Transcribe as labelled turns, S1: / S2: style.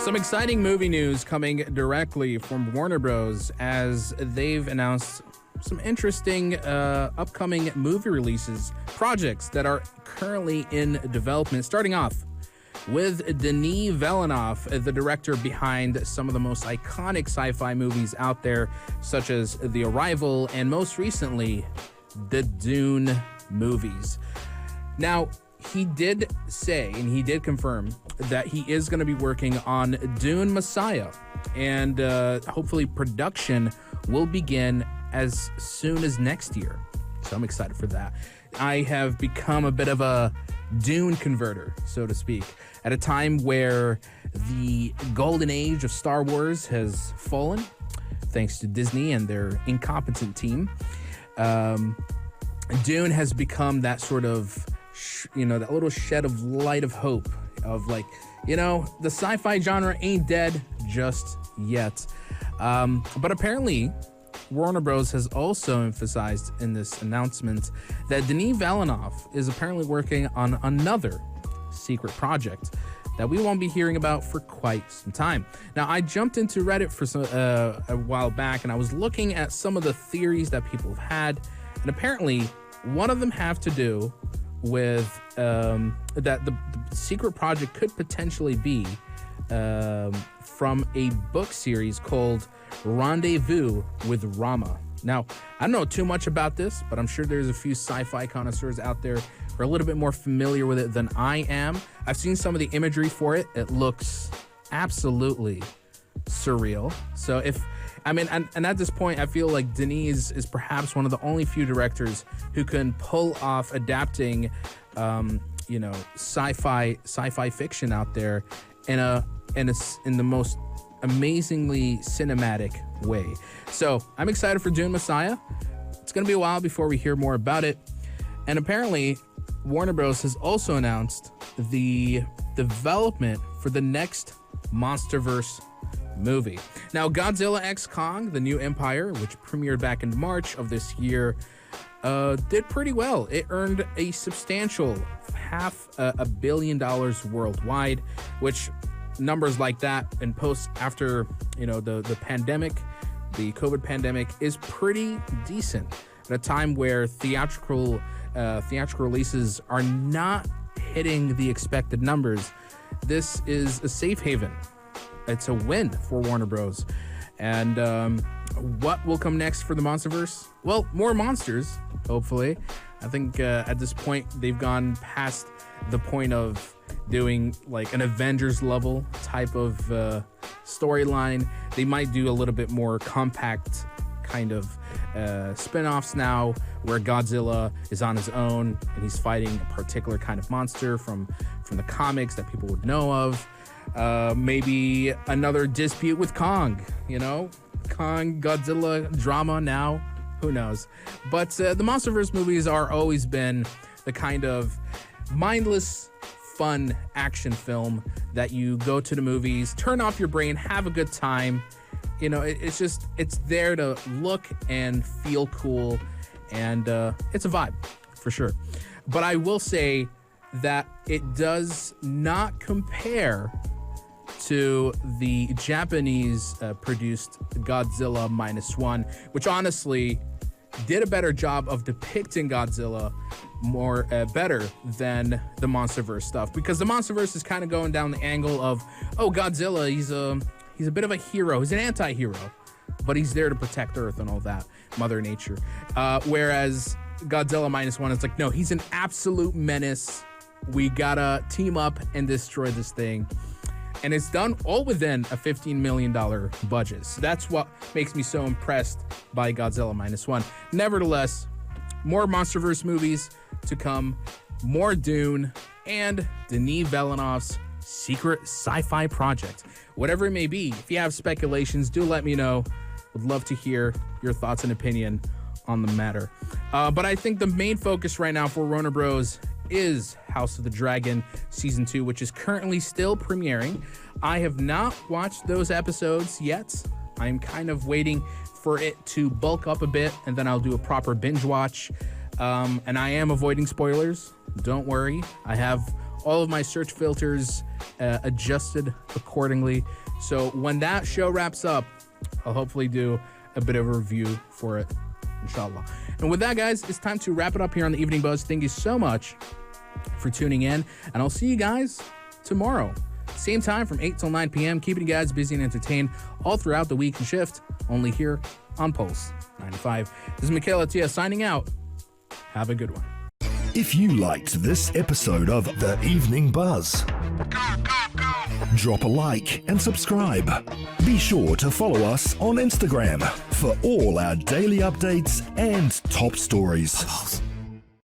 S1: Some exciting movie news coming directly from Warner Bros. As they've announced some interesting upcoming movie releases, projects that are currently in development. Starting off with Denis Villeneuve, the director behind some of the most iconic sci-fi movies out there, such as The Arrival and most recently, the Dune movies. Now, he did say, and he did confirm, that he is going to be working on Dune Messiah, and hopefully production will begin as soon as next year. So I'm excited for that. I have become a bit of a Dune converter, so to speak, at a time where the golden age of Star Wars has fallen, thanks to Disney and their incompetent team. Dune has become that sort of, that little shed of light of hope of like, the sci-fi genre ain't dead just yet. But apparently, Warner Bros. Has also emphasized in this announcement that Denis Villeneuve is apparently working on another secret project that we won't be hearing about for quite some time. Now, I jumped into Reddit for a while back, and I was looking at some of the theories that people have had, and apparently one of them have to do with that the secret project could potentially be from a book series called Rendezvous with Rama. Now, I don't know too much about this, but I'm sure there's a few sci-fi connoisseurs out there who are a little bit more familiar with it than I am. I've seen some of the imagery for it. It looks absolutely surreal. So and at this point, I feel like Denis is perhaps one of the only few directors who can pull off adapting, sci-fi fiction out there in the most amazingly cinematic way. So I'm excited for Dune Messiah. It's going to be a while before we hear more about it. And apparently, Warner Bros. Has also announced the development for the next Monsterverse movie. Now, Godzilla x Kong, The New Empire, which premiered back in March of this year, did pretty well. It earned a substantial $500 million worldwide, which numbers like that and post after the pandemic, the COVID pandemic, is pretty decent at a time where theatrical releases are not hitting the expected numbers. This is a safe haven. It's a win for Warner Bros. And what will come next for the Monsterverse? Well, more monsters, hopefully. I think at this point they've gone past the point of doing like an Avengers level type of storyline. They might do a little bit more compact kind of spin-offs now, where Godzilla is on his own and he's fighting a particular kind of monster from the comics that people would know of. Maybe another dispute with Kong, Kong, Godzilla drama now, who knows? But the Monsterverse movies are always been the kind of mindless, fun action film that you go to the movies, turn off your brain, have a good time. It's there to look and feel cool, and it's a vibe for sure. But I will say that it does not compare to the Japanese produced Godzilla -1, which honestly did a better job of depicting Godzilla better than the Monsterverse stuff, because the Monsterverse is kind of going down the angle of, Godzilla, he's a bit of a hero, he's an anti-hero, but he's there to protect Earth and all that, Mother Nature. Whereas Godzilla -1 is like, no, he's an absolute menace. We gotta team up and destroy this thing. And it's done all within a $15 million budget. So that's what makes me so impressed by Godzilla -1. Nevertheless, more Monsterverse movies to come, more Dune, and Denis Villeneuve's secret sci-fi project. Whatever it may be, if you have speculations, do let me know. Would love to hear your thoughts and opinion on the matter. But I think the main focus right now for Warner Bros. Is House of the Dragon Season 2, which is currently still premiering. I have not watched those episodes yet. I'm kind of waiting for it to bulk up a bit, and then I'll do a proper binge watch. And I am avoiding spoilers. Don't worry. I have all of my search filters adjusted accordingly. So when that show wraps up, I'll hopefully do a bit of a review for it, inshallah. And with that, guys, it's time to wrap it up here on the Evening Buzz. Thank you so much for tuning in, and I'll see you guys tomorrow. Same time from 8 till 9 p.m. Keeping you guys busy and entertained all throughout the week and shift, only here on Pulse 95. This is Michaela Tia signing out. Have a good one.
S2: If you liked this episode of The Evening Buzz, drop a like and subscribe. Be sure to follow us on Instagram for all our daily updates and top stories.